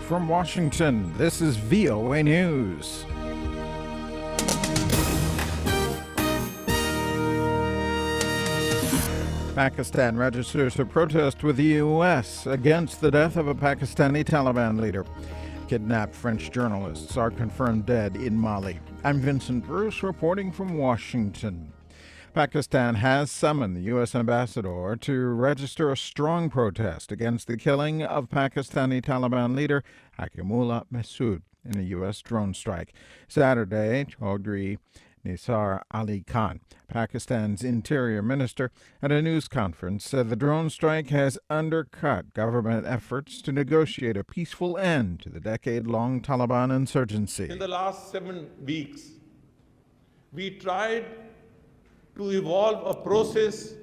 From Washington, this is VOA News. Pakistan registers a protest with the U.S. against the death of a Pakistani Taliban leader. Kidnapped French journalists are confirmed dead in Mali. I'm Vincent Bruce reporting from Washington. Pakistan has summoned the U.S. ambassador to register a strong protest against the killing of Pakistani Taliban leader Hakimullah Mehsud in a U.S. drone strike. Saturday, Chaudhry Nisar Ali Khan, Pakistan's interior minister, at a news conference said the drone strike has undercut government efforts to negotiate a peaceful end to the decade-long Taliban insurgency. In the last 7 weeks, we tried to evolve a process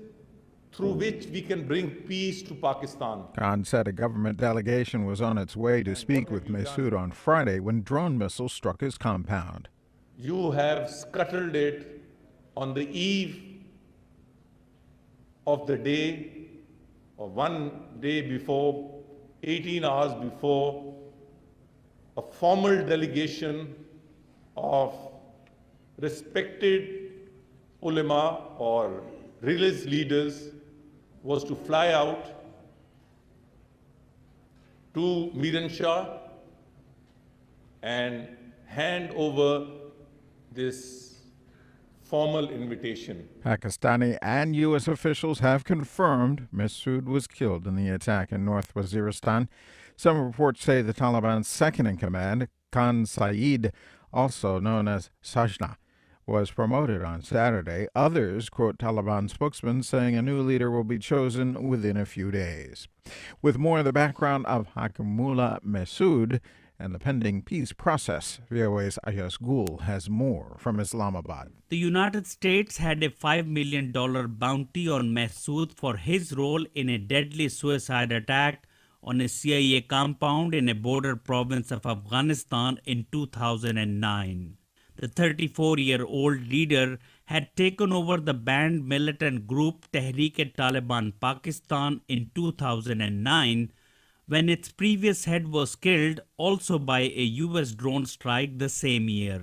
through which we can bring peace to Pakistan. Khan said a government delegation was on its way to speak with Mehsud on Friday when drone missiles struck his compound. You have scuttled it on the eve of the day, or one day before, 18 hours before, a formal delegation of respected ulama or religious leaders was to fly out to Miran Shah and hand over this formal invitation. Pakistani and U.S. officials have confirmed Mehsud was killed in the attack in North Waziristan. Some reports say the Taliban's second-in-command, Khan Saeed, also known as Sajna, was promoted on Saturday. Others quote Taliban spokesmen saying a new leader will be chosen within a few days. With more of the background of Hakimullah Mehsud and the pending peace process, VOA's Ayaz Gul has more from Islamabad. The United States had a $5 million bounty on Mehsud for his role in a deadly suicide attack on a CIA compound in a border province of Afghanistan in 2009. The 34-year-old leader had taken over the banned militant group Tehreek-e-Taliban Pakistan in 2009 when its previous head was killed also by a U.S. drone strike the same year.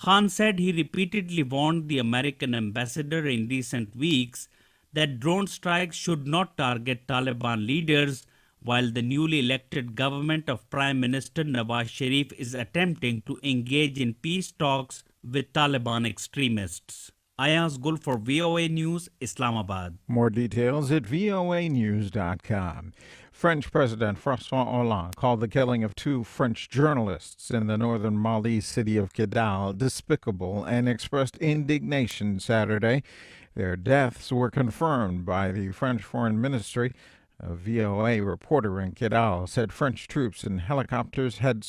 Khan said he repeatedly warned the American ambassador in recent weeks that drone strikes should not target Taliban leaders, while the newly elected government of Prime Minister Nawaz Sharif is attempting to engage in peace talks with Taliban extremists. Ayaz Gul for VOA News, Islamabad. More details at voanews.com. French President François Hollande called the killing of 2 French journalists in the northern Mali city of Kidal despicable and expressed indignation Saturday. Their deaths were confirmed by the French Foreign Ministry. A VOA reporter in Kidal said French troops and helicopters had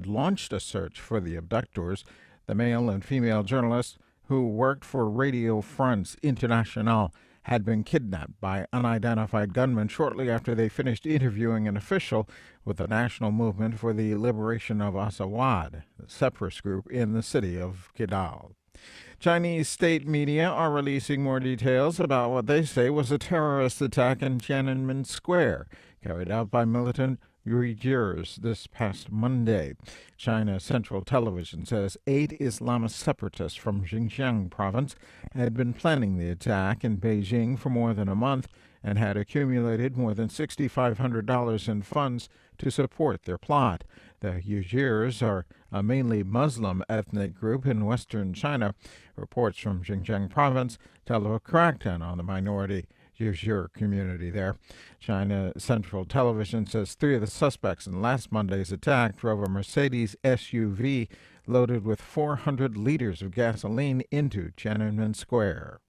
launched a search for the abductors. The male and female journalists who worked for Radio France Internationale had been kidnapped by unidentified gunmen shortly after they finished interviewing an official with the National Movement for the Liberation of Azawad, the separatist group in the city of Kidal. Chinese state media are releasing more details about what they say was a terrorist attack in Tiananmen Square, carried out by militant Uyghurs this past Monday. China Central Television says 8 Islamist separatists from Xinjiang province had been planning the attack in Beijing for more than a month and had accumulated more than $6,500 in funds to support their plot. The Uyghurs are a mainly Muslim ethnic group in western China. Reports from Xinjiang province tell of a crackdown on the minority Uyghur community there. China Central Television says 3 of the suspects in last Monday's attack drove a Mercedes SUV loaded with 400 liters of gasoline into Tiananmen Square.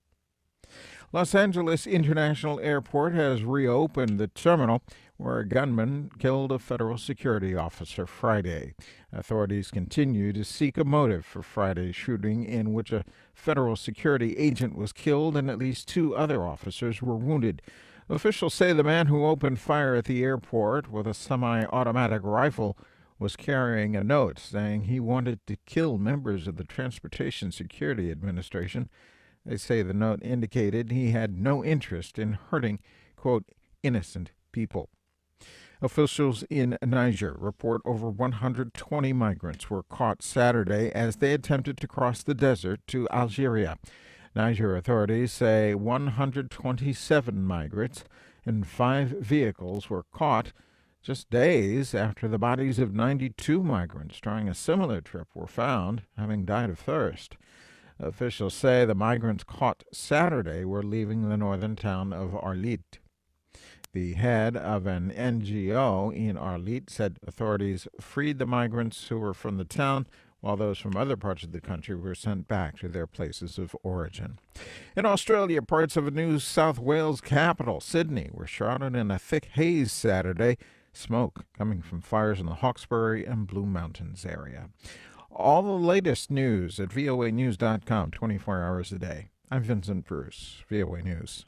Los Angeles International Airport has reopened the terminal where a gunman killed a federal security officer Friday. Authorities continue to seek a motive for Friday's shooting, in which a federal security agent was killed and at least 2 other officers were wounded. Officials say the man who opened fire at the airport with a semi-automatic rifle was carrying a note saying he wanted to kill members of the Transportation Security Administration. They say the note indicated he had no interest in hurting, quote, innocent people. Officials in Niger report over 120 migrants were caught Saturday as they attempted to cross the desert to Algeria. Niger authorities say 127 migrants and 5 vehicles were caught just days after the bodies of 92 migrants trying a similar trip were found, having died of thirst. Officials say the migrants caught Saturday were leaving the northern town of Arlit. The head of an NGO in Arlit said authorities freed the migrants who were from the town, while those from other parts of the country were sent back to their places of origin. In Australia, parts of a New South Wales capital, Sydney, were shrouded in a thick haze Saturday, smoke coming from fires in the Hawkesbury and Blue Mountains area. All the latest news at voanews.com, 24 hours a day. I'm Vincent Bruce, VOA News.